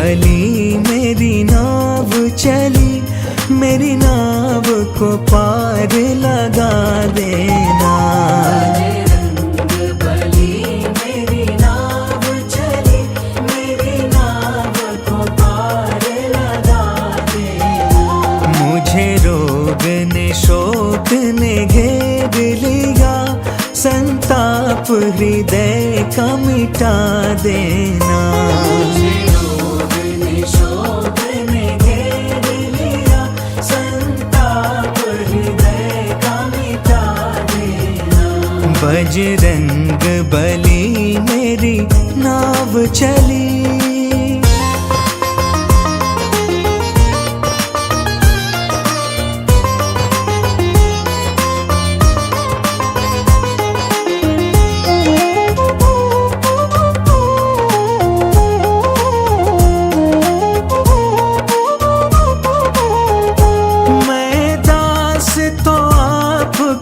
बली मेरी नाव चली, मेरी नाव को पार लगा देना। बजरंग बली मेरी नाव चली, मेरी नाव को पार लगा देना। मुझे रोग ने शोक ने घेर लिया, संताप हृदय का मिटा देना। मुझे रोग ने शोक ने घेर लिया, संताप हृदय का मिटा देना। बजरंग बली मेरी नाव चली।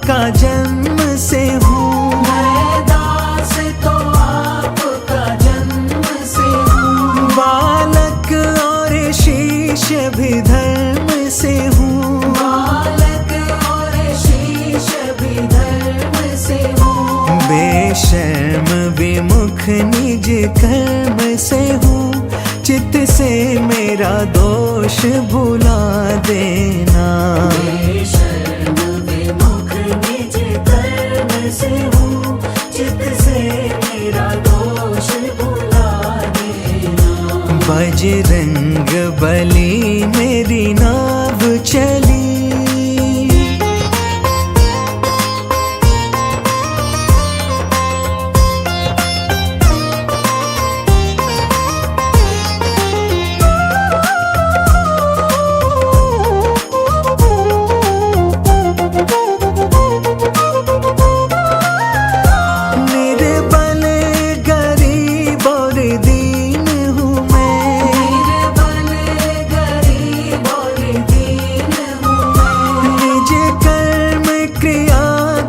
का जन्म से हूँ, मैं दास तो आपका जन्म से हूँ। बालक और शीश भी धर्म से हूँ, बालक और शीश भी धर्म से हूँ। बेशर्म विमुख निज कर्म से हूँ, चित्त से मेरा दोष भुला देना। बेशर्म विमुख निज कर्म से हूँ, चित्त से मेरा दोष भुला देना। बजरंग बली मेरी नाव चली।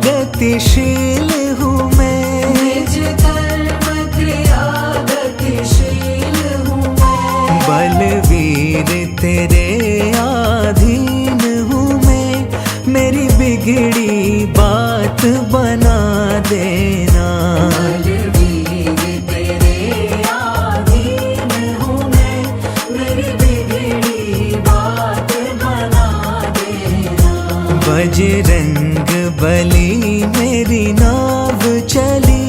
गतिशील हूँ मैं, निज कर्म क्रिया गतिशील हूँ मैं। बलवीर तेरे अधीन हूँ मैं, मेरी बिगड़ी बात बना देना। बलवीर तेरे अधीन हूँ मैं, मेरी बिगड़ी बात बना देना। बजरंग बली मेरी नाव चली।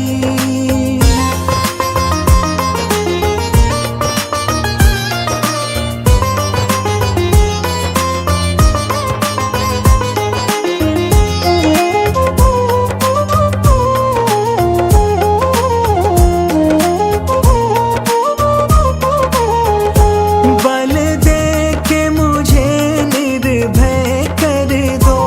बल दे के मुझे निर्भय कर दो,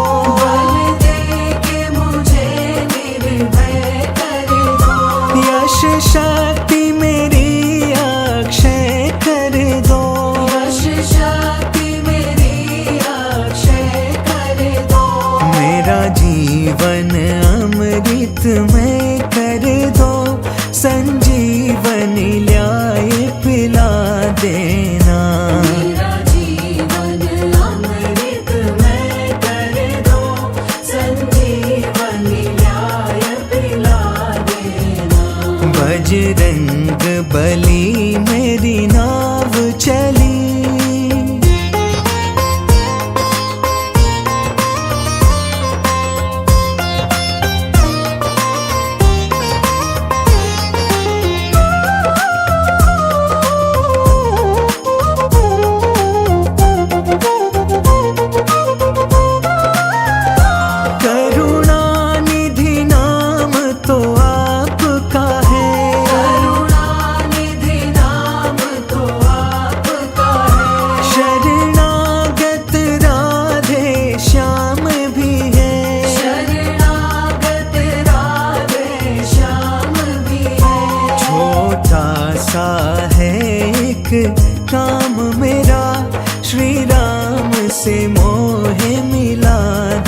यश शक्ति मेरी अक्षय कर दो। यश शक्ति मेरी अक्षय कर दो। मेरा जीवन अमृतमय कर दो, संजीवनी ल्याय पिला देना। मेरा जीवन अमृतमय कर दो, संजीवनी ल्याय पिला देना। बजरंग बली मेरी नाव चली। करुणानिधि नाम तो आपका है, करुणानिधि नाम तो आपका है। शरणागत राधे श्याम भी है, शरणागत राधे श्याम भी है। छोटा सा है एक काम मेरा, श्री राम से मोहे मिला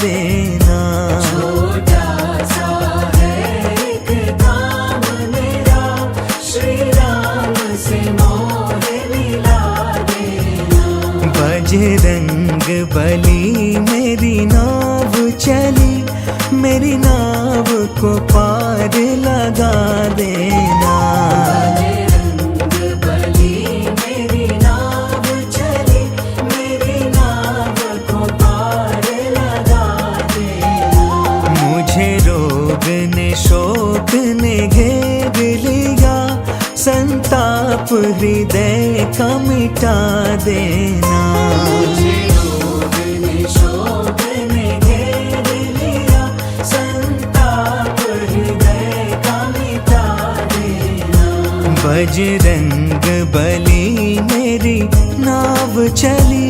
देना। छोटा सा है एक काम मेरा, श्री राम से मोह मिला को पार लगा देना। बजरंग बली मेरी नाव चली, मेरी नाव को पार लगा देना। मुझे रोग ने शोक ने घेर लिया, संताप हृदय का मिटा देना। मुझे रोग ने शोक ने घेर लिया, संताप हृदय का मिटा देना। बजरंग बली मेरी नाव चली।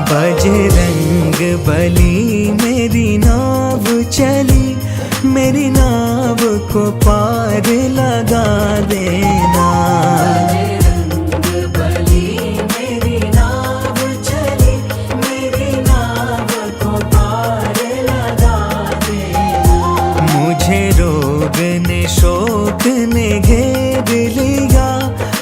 बजरंग बली मेरी नाव चली, मेरी नाव को पार लगा देना। बजरंग बली मेरी नाव चली, मेरी नाव को पार लगा देना। मुझे रोग ने शोक ने घेर लिया,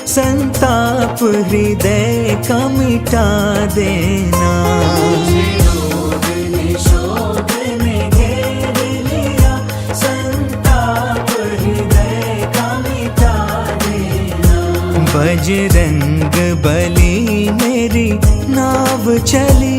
संताप हृदय का मिटा देना। मुझे रोग ने शोक ने घेर लिया, संताप हृदय का मिटा देना। बजरंग बली मेरी नाव चली।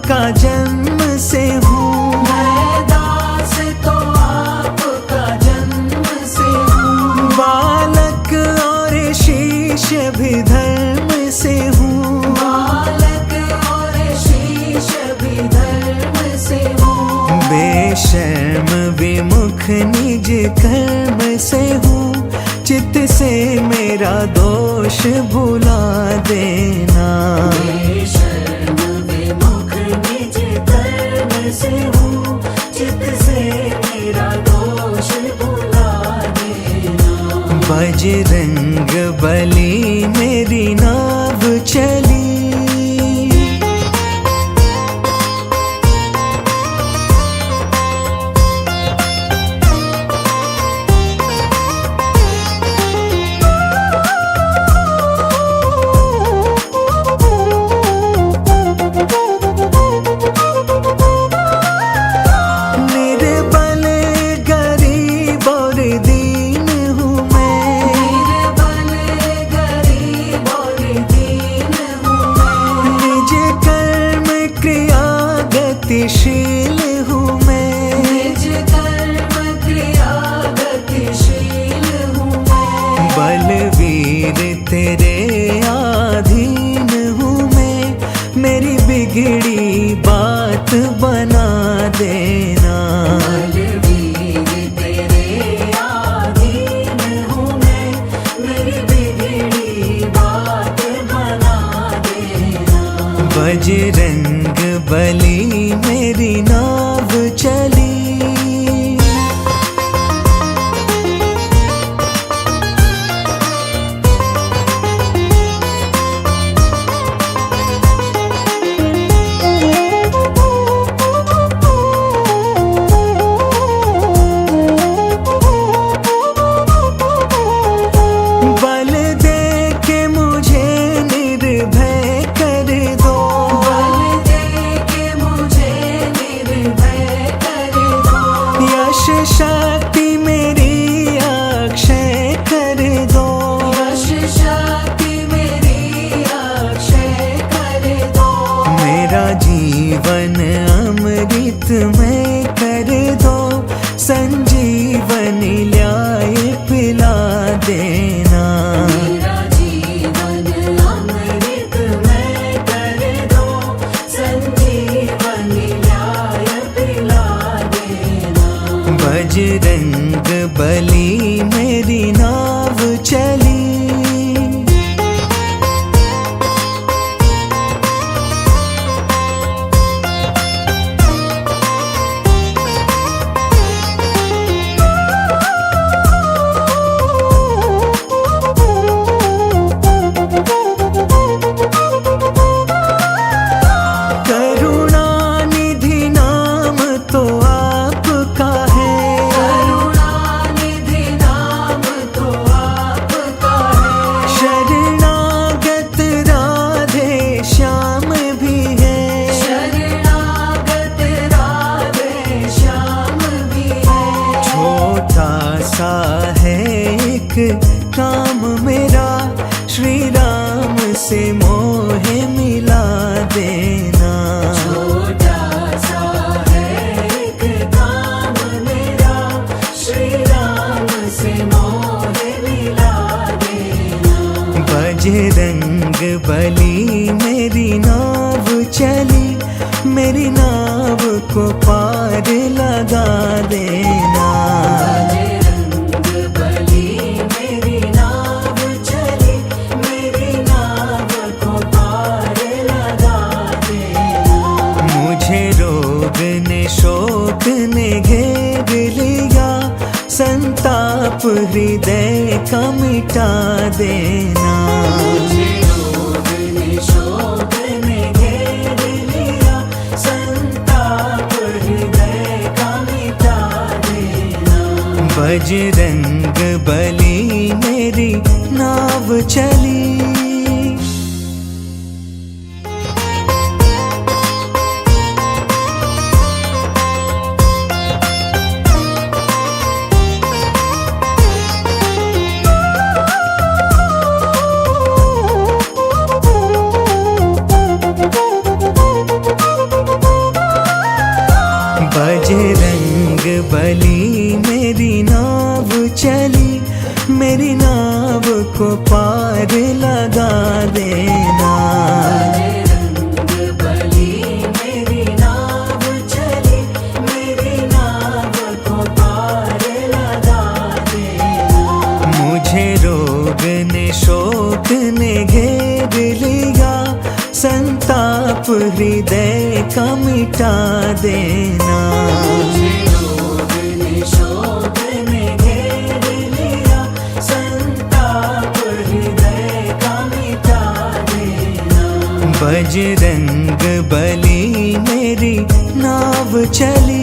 का जन्म से हूँ, मैं दास तो आपका जन्म से हूँ। बालक और शीश भी धर्म से हूँ, बालक और शीश भी धर्म से हूँ। बेशर्म विमुख निज कर्म से हूँ, चित्त से मेरा दोष भुला देना। बेशर्म विमुख निज कर्म से हूँ, चित्त से मेरा दोष भुला देना। बजरंग बली मेरी नाव चली। गतिशील हूँ मैं, निज कर्म क्रिया गतिशील हूँ मैं। बलवीर तेरे अधीन हूँ मैं, मेरी बिगड़ी बात बना देना। बलवीर तेरे अधीन हूँ मैं, मेरी बिगड़ी बात बना देना। बजरंग बली मेरी बली मेरी नाव चली। काम मेरा श्री राम से मोहे मिला देना। छोटा सा है एक काम मेरा, श्री राम से मोहे मिला देना। बजरंग बली मेरी नाव चली, मेरी नाव को पार लगा देना। शोक ने घेर लिया, संताप हृदय का मिटा देना। मुझे रोग ने शोक ने घेर लिया, संताप हृदय का मिटा देना। बजरंग बली मेरी नाव चली। बजरंग बली मेरी नाव चली, मेरी नाव को पार लगा देना। बजरंग बली मेरी नाव चली, मेरी नाव को पार लगा देना। मुझे रोग ने शोक ने घेर लिया, संताप हृदय का मिटा देना। मुझे रोग ने शोक ने घेर लिया, संताप हृदय का मिटा देना। बजरंग बली मेरी नाव चली।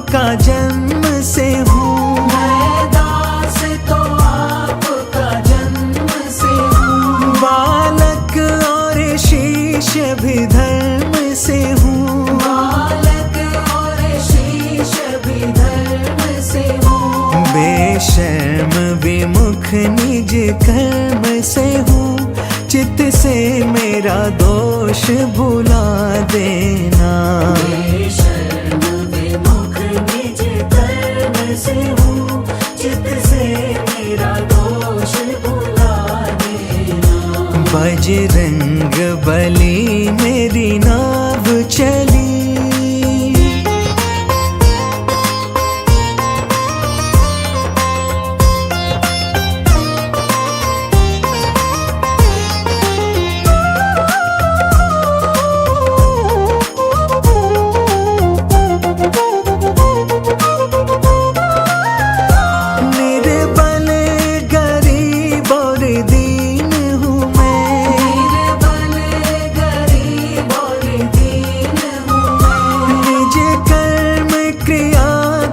का जन्म से हूँ, मैं दास तो आपका जन्म से हूँ। बालक और शीश भी धर्म से हूँ, बालक और शीश भी धर्म से हूँ। बेशर्म विमुख निज कर्म से हूँ, चित्त से मेरा दोष भुला देना। से हूँ, चित्त से मेरा दोष भुला देना। बजरंग बली मेरी नाव चली।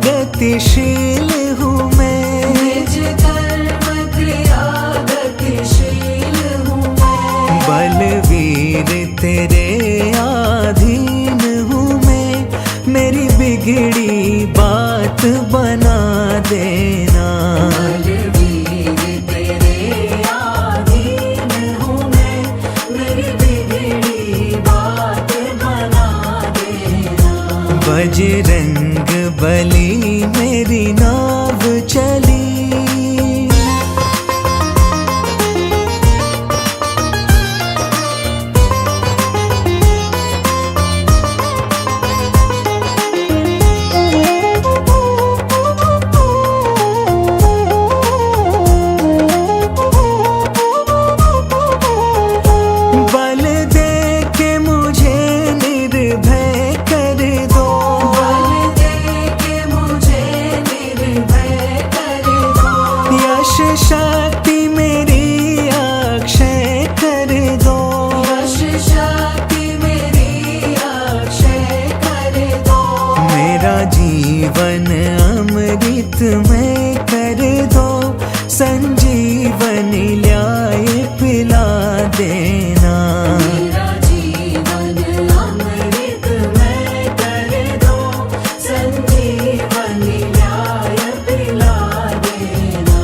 गतिशील हूँ मैं, निज कर्म क्रिया गतिशील हूँ मैं। बलवीर तेरे अधीन हूँ मैं, मेरी बिगड़ी बात बना देना। बलवीर तेरे अधीन हूँ मैं, मेरी बिगड़ी बात बजरंग बली मेरी नाव चली। बल दे के मुझे निर्भय कर दो, बल दे के मुझे निर्भय कर दो। यश शक्ति मेरी अक्षय कर दो, यश शक्ति मेरी अक्षय कर दो। मेरा जीवन अमृत में कर दो, संजीवनी ल्याय पिला देना। मेरा जीवन अमृत में कर दो, संजीवनी न्याय पिला देना।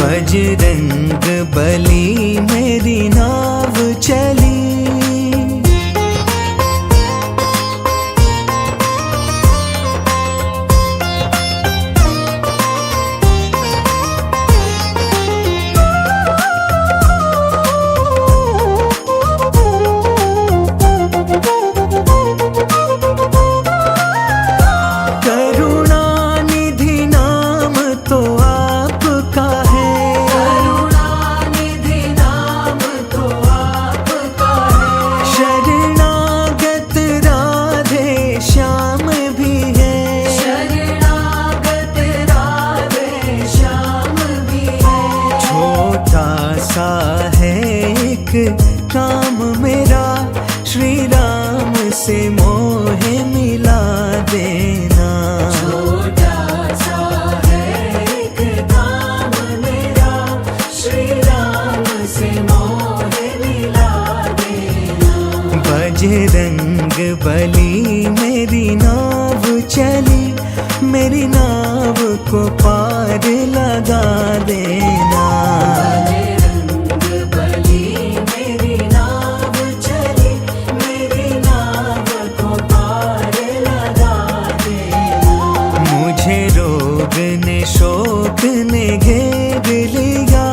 बजरंग बली मेरी नाव चली। करुणानिधि नाम तो आपका है, करुणानिधि नाम तो आपका है। शरणागत राधे श्याम भी है, शरणागत राधे श्याम भी है। छोटा सा है एक काम मेरा, श्री राम से मोहे मिला देना। छोटा सा है एक काम मेरा, श्री राम से मोह मिला देना। बजरंग बली मेरी नाव चली, मेरी नाव को पार लगा देना। बजरंग बली मेरी नाव चली, मेरी नाव को पार लगा देना। मुझे रोग ने शोक ने घेर लिया,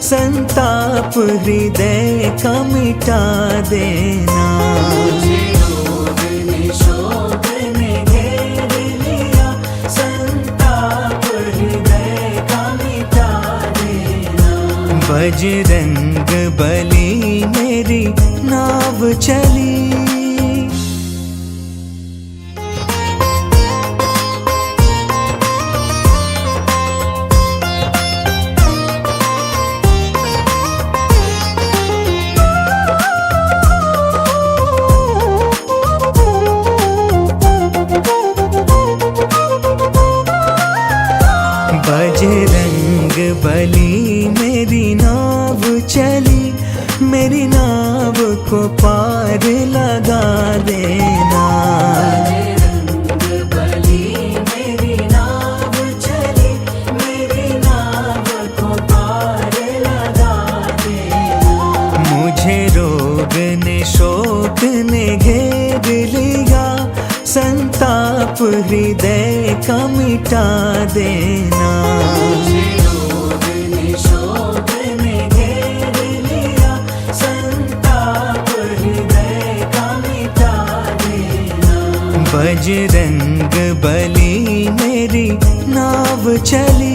संताप हृदय का मिटा देना। मुझे रोग ने शोक ने घेर लिया, संताप हृदय का मिटा देना। बजरंग बली मेरी नाव चली। बजरंग बली मेरी नाव चली, मेरी नाव को पार लगा देना। बजरंग बली मेरी नाव चली, मेरी नाव को पार लगा देना। मुझे रोग ने शोक ने घेर लिया, संताप हृदय का मिटा देना। मुझे रोग ने शोक ने घेर लिया, संताप हृदय का मिटा देना। बजरंग बली मेरी नाव चली।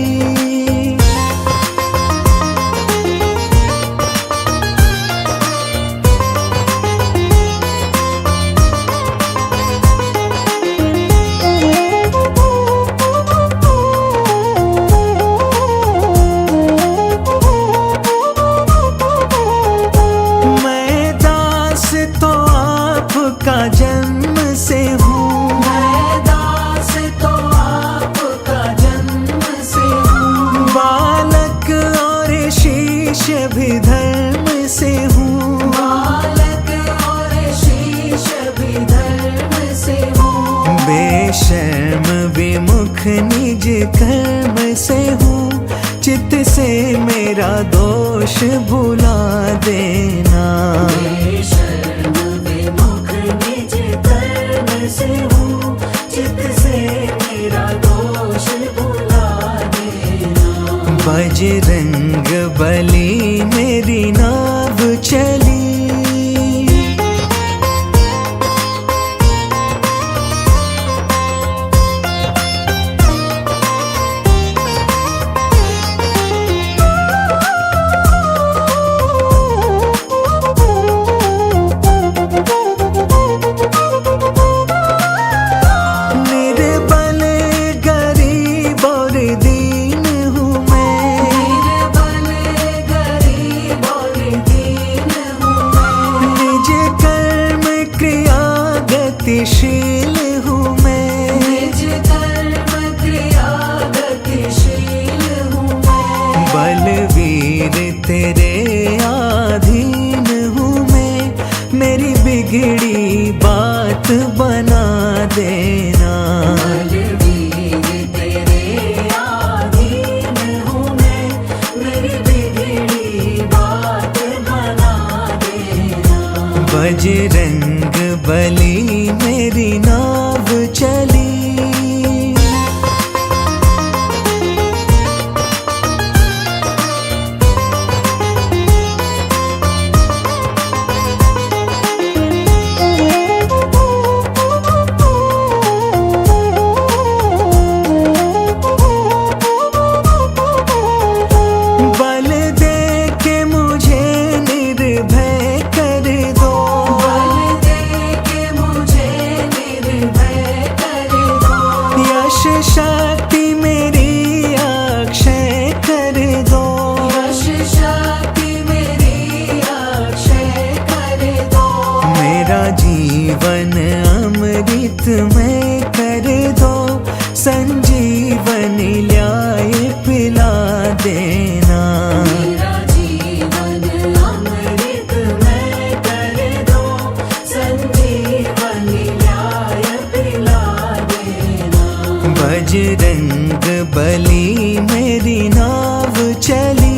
आपका जन्म से हूँ, मैं दास तो आपका जन्म से हूँ। बालक और शिष्य भी धर्म से हूँ, बालक और शिष्य भी धर्म से हूँ। बेशर्म विमुख निज कर्म से हूँ, चित्त से मेरा दोष भुला देना। बेशर्म विमुख निज कर्म से हूँ, चित्त बजरंग बली मेरी नाव चली। निर्बल गरीब और दीन हूँ मैं, निर्बल गरीब और दीन हूँ मैं। निज कर्म क्रिया गतिशील हूँ मैं, निज कर्म क्रिया गतिशील हूँ मैं। बलवीर तेरे अधीन हूँ मैं, मेरी बिगड़ी बात बना देना। बलवीर तेरे अधीन हूँ मैं, मेरी बिगड़ी बात बना देना। बजरंग बली मेरी नाव चली। बल दे के मुझे निर्भय कर दो, बल दे के मुझे निर्भय कर दो। यश शक्ति मेरी अक्षय कर दो। यश शक्ति मेरी अक्षय कर दो। मेरा जीवन अमृतमय कर दो, संजीवनी न्याय पिला देना। मेरा जीवन अमृतमय कर दो, संजीवनी न्याय पिला देना। बजरंग बली मेरी नाव चली।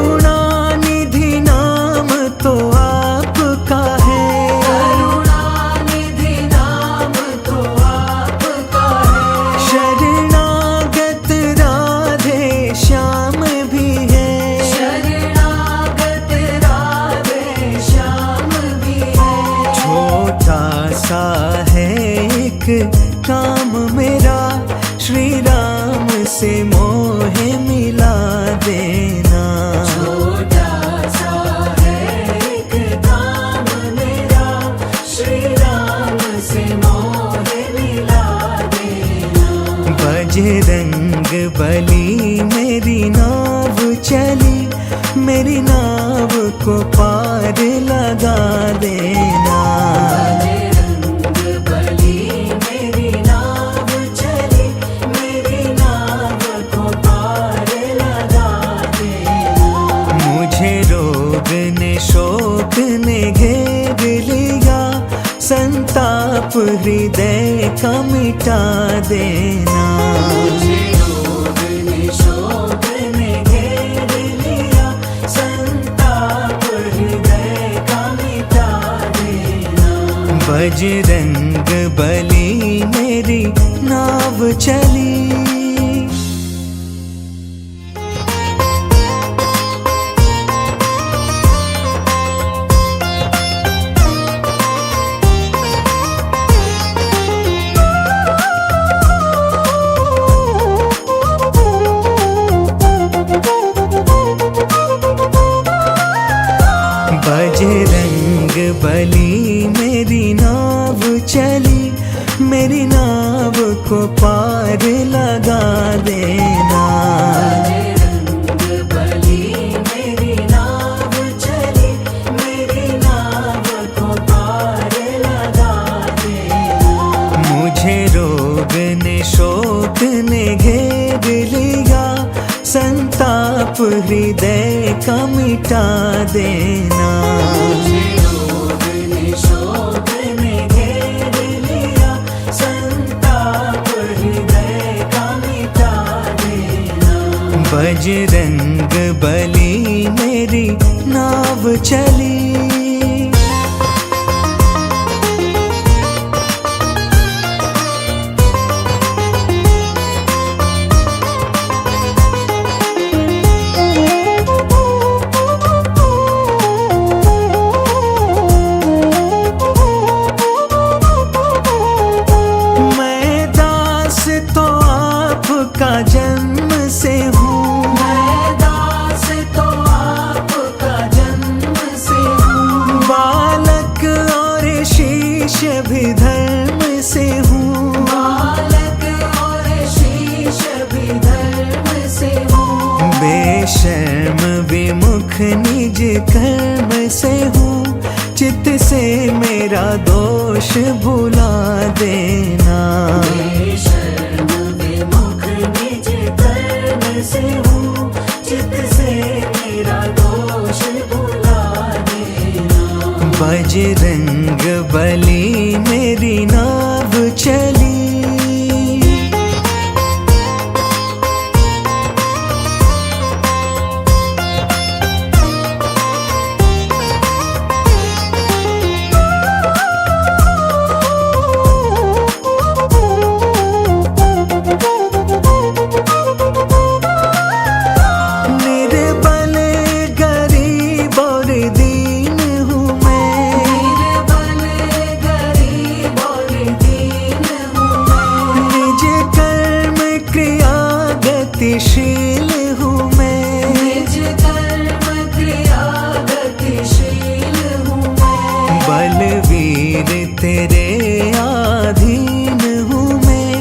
करुणानिधि नाम तो आपका है, करुणानिधि नाम तो आपका है। शरणागत राधे श्याम भी है। शरणागत राधे श्याम भी है। छोटा सा है एक काम मेरा, श्री राम से मोहे मिला देना। छोटा सा है एक काम मेरा, श्री राम से मोह मिला देना। बजरंग बली मेरी नाव चली, मेरी नाव को पार लगा देना। बजरंग बली मेरी नाव चली, मेरी नाव को पार लगा देना। मुझे रोग ने शोक ने घेर लिया, संताप हृदय का मिटा देना। मुझे रोग ने शोक ने घेर लिया, संताप हृदय का मिटा देना। बजरंग बली मेरी नाव चली। बजरंग बली मेरी नाव चली, मेरी नाव को पार लगा देना। बजरंग बली मेरी नाव चली, मेरी नाव को पार लगा देना। मुझे रोग ने शोक ने घेर लिया, संताप हृदय का मिटा देना। मुझे रोग ने शोक ने घेर लिया, संताप बजरंग बली मेरी नाव चली। का जन्म से हूँ, मैं दास तो आपका जन्म से हूँ। बालक और शीश भी धर्म से हूँ, बालक और शीश भी धर्म से हूँ। बेशर्म विमुख निज कर्म से हूँ। चित्त से मेरा दोष भुला देना। बेशर्म विमुख निज कर्म से हूँ। चित्त से मेरा दोष भुला देना। बजरंग बली मेरी नाव चली। गतिशील हूँ मैं, निज कर्म क्रिया गतिशील हूँ मैं। बलवीर तेरे अधीन हूँ मैं।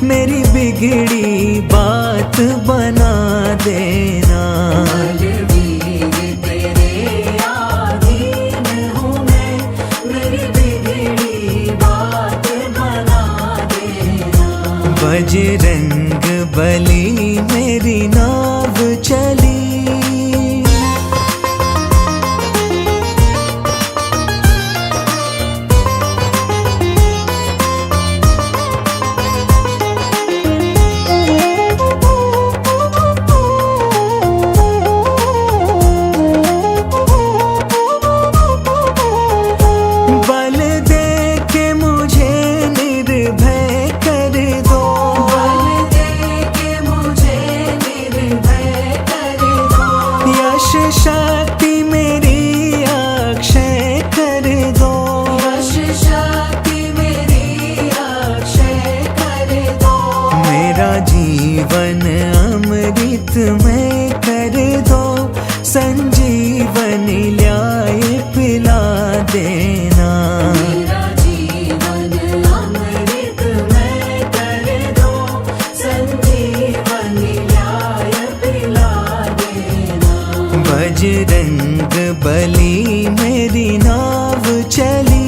मेरी बिगड़ी बात बना देना। बलवीर तेरे अधीन हूँ मैं। मेरी बिगड़ी बात बना देना। बजरंग बली मेरी नाव चली। बल दे के मुझे निर्भय कर दो। यश शक्ति मेरी अक्षय कर दो। यश शक्ति मेरी अक्षय कर दो। मेरा जीवन अमृत में कर दो। संजीवनी ल्याय पिला देना। मेरा जीवन अमृत में कर दो। संजीवनी ल्याय पिला देना। बजरंग बली मेरी नाव चली।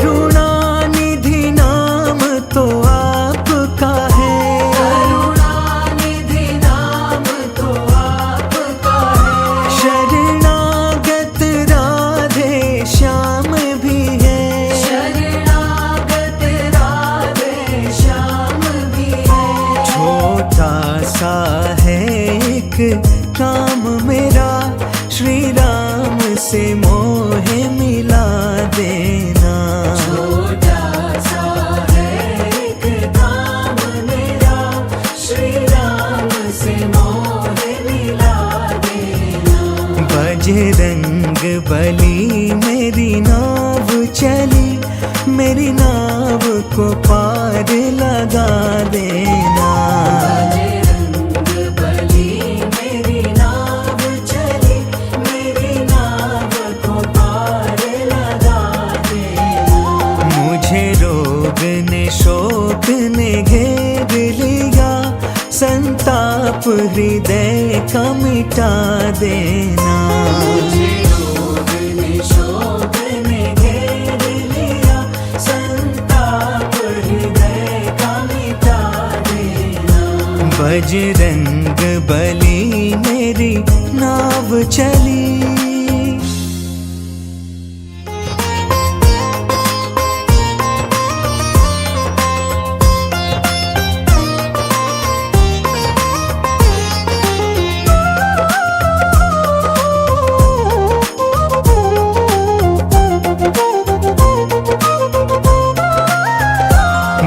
करुणानिधि नाम तो आपका है। करुणानिधि नाम तो आपका है। शरणागत राधे श्याम भी है। शरणागत राधे श्याम भी है। छोटा सा है एक काम मेरा। श्री राम से मोहे मिला देना। छोटा सा है एक काम मेरा। श्री राम से मोह मिला देना। बजरंग बली मेरी नाव चली। मेरी नाव को पार लगा देना। बजरंग बली मेरी नाव चली। मेरी नाव को पार लगा देना। मुझे रोग ने शोक ने घेर लिया। संताप हृदय का मिटा देना। मुझे रोग ने शोक ने घेर लिया। संताप हृदय बजरंग बली मेरी नाव चली।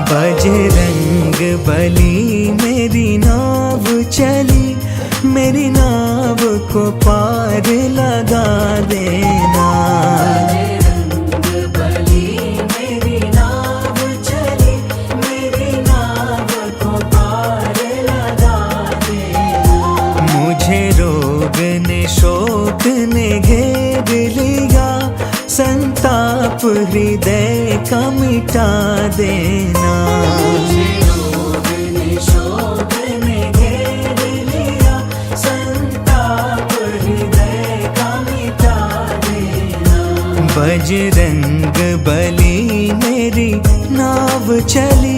बजरंग बली मेरी नाव चली, मेरी नाव को पार लगा देना। बजरंग बली मेरी नाव चली, मेरी नाव को पार लगा देना। मुझे रोग ने शोक ने घेर लिया, संताप हृदय का मिटा देना। मुझे रोग ने शोक ने घेर लिया, संताप हृदय का मिटा देना। बजरंग बली मेरी नाव चली।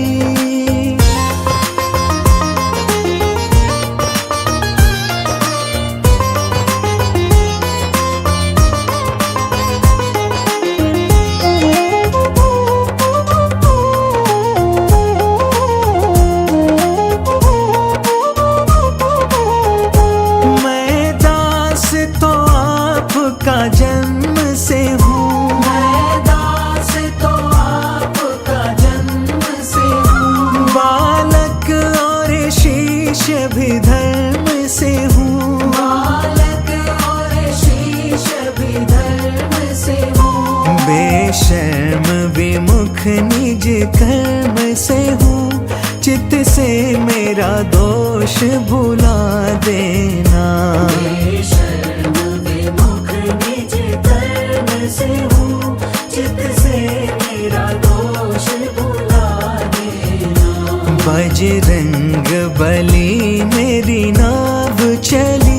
का जन्म से हूँ, मैं दास तो आपका जन्म से हूँ। बालक और शीश भी धर्म से हूँ, बालक और शीश भी धर्म से हूँ। बेशर्म विमुख निज कर्म से हूँ, चित्त से मेरा दोष भुला देना। बेशर्म विमुख निज कर्म से हूँ, चित्त से मेरा दोष भुला देना। बजरंग बली मेरी नाव चली।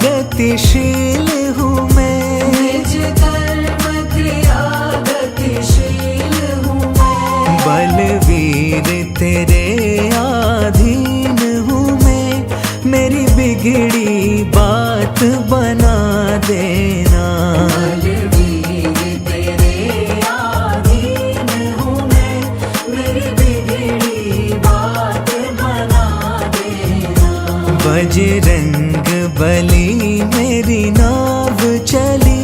गतिशील हूँ मैं, निज कर्म क्रिया गतिशील हूँ मैं। बलवीर तेरे अधीन हूँ मैं, मेरी बिगड़ी बात बना देना। बलवीर तेरे अधीन हूँ मैं, मेरी बिगड़ी बात बना देना। बजरंग बली मेरी नाव चली।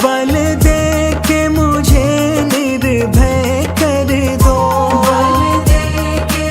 बल दे के मुझे निर्भय कर दो, बल दे के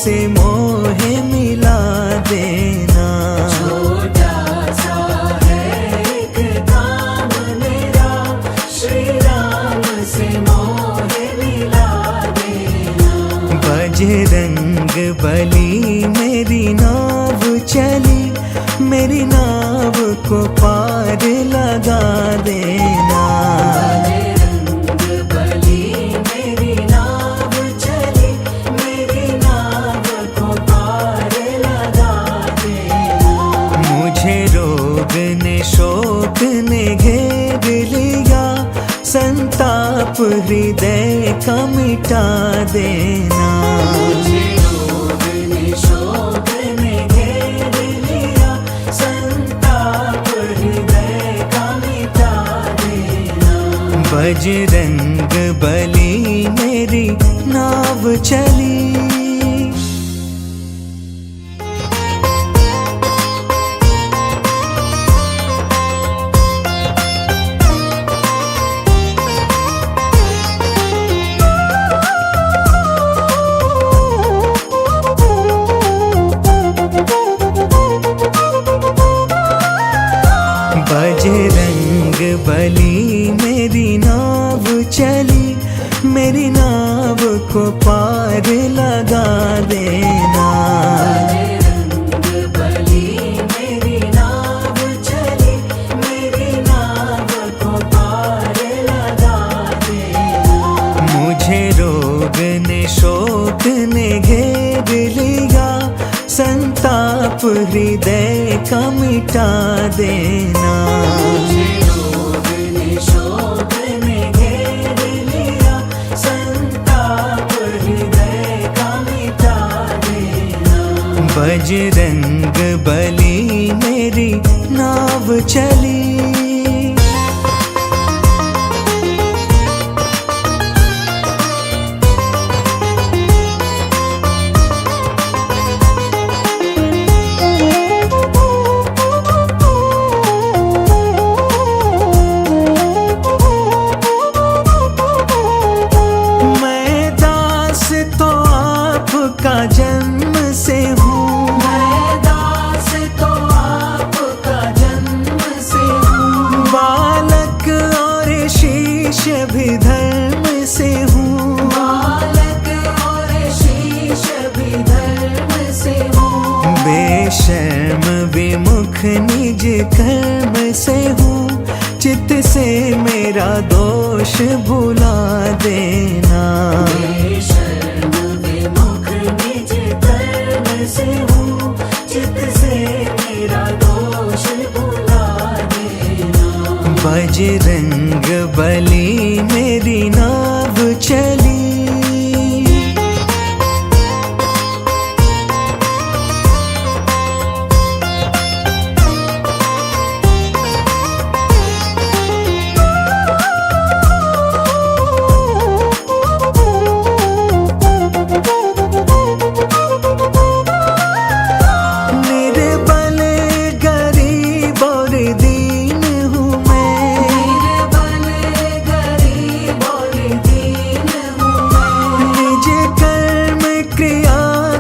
से मोहे मिला देना। छोटा सा है एक काम मेरा, श्री राम से मोहे मिला देना। बजरंग बली मेरी नाव चली, मेरी नाव को पार लगा देना। बजरंग बली मेरी नाव चली, मेरी नाव को पार लगा देना। मुझे रोग ने शोक ने घेर लिया, संताप हृदय का मिटा देना। मुझे रोग ने शोक ने घेर लिया, संताप हृदय का मिटा देना। बजरंग बली मेरी नाव चली। बजरंग बली मेरी नाव चली, मेरी नाव को पार लगा देना। बजरंग बली मेरी नाव चली, मेरी नाव को पार लगा देना। मुझे रोग ने शोक ने घेर लिया, संताप हृदय का मिटा देना। मुझे रोग ने शोक ने घेर लिया, संताप हृदय का मिटा देना। बजरंग बली मेरी नाव चली। का जन्म से हूँ, मैं दास तो आपका जन्म से हूँ। बालक और शीश भी धर्म से हूँ, बालक और शीश भी धर्म से हूँ। बेशर्म विमुख निज कर्म से हूँ, चित्त से मेरा दोष भुला देना। बेशर्म विमुख निज कर्म से हूँ, चित्त से मेरा दोष भुला देना। बजरंग बली मेरी नाव चली।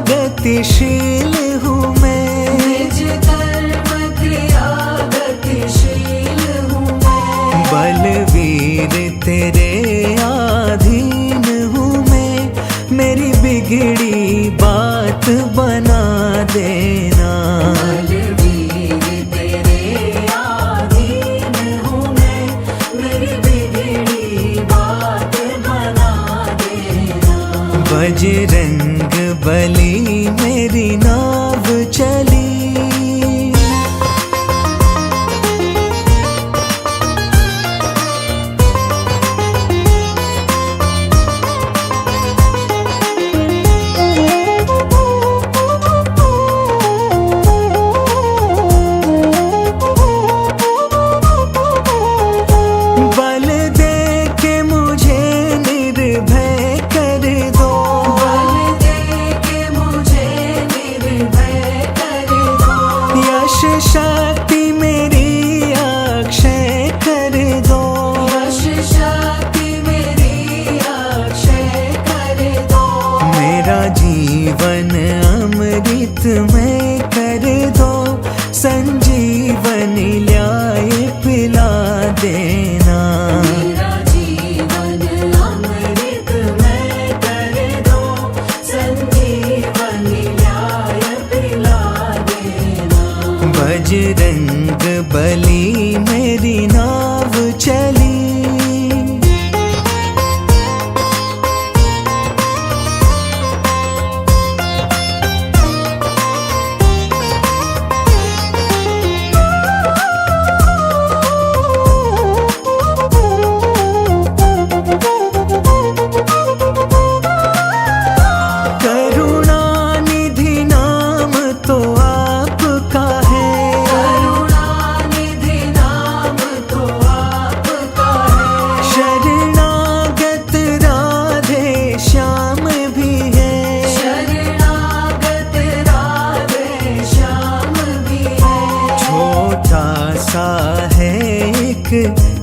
गतिशील हूँ मैं, निज कर्म क्रिया गतिशील हूँ मैं। बलवीर तेरे अधीन हूँ मैं, मेरी बिगड़ी बात बना देना। बलवीर तेरे अधीन हूँ मैं, मेरी बिगड़ी बात बना देना। बजरंग बली मेरी नाव चली। बल दे के मुझे निर्भय कर दो, बल दे के मुझे निर्भय कर दो। यश शक्ति मेरी अक्षय कर दो, यश शक्ति मेरी अक्षय कर दो। मेरा जीवन में कर दो, संजीवनी ल्याए पिला देना। मेरा जीवन अमृत में कर दो, संजीवनी ल्याए पिला देना। बजरंग बली मेरी नाव चली,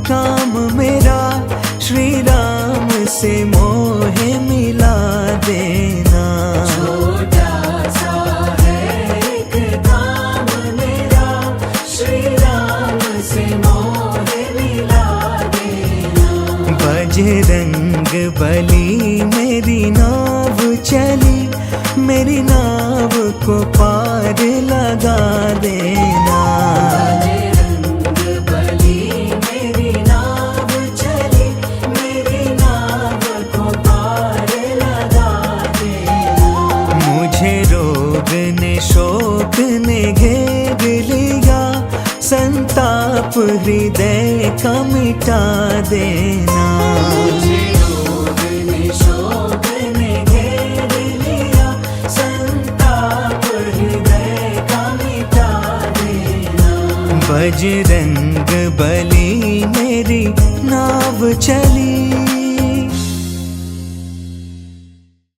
काम मेरा श्री राम से मोहे मिला देना। छोटा सा है एक काम मेरा, श्री राम से मोहे मिला देना। बजरंग बली मेरी नाव चली, मेरी नाव को पार लगा देना। शोक ने घेर लिया, संताप हृदय का मिटा देना। मुझे रोग ने शोक ने घेर लिया, संताप हृदय का मिटा देना। बजरंग बली मेरी नाव चली,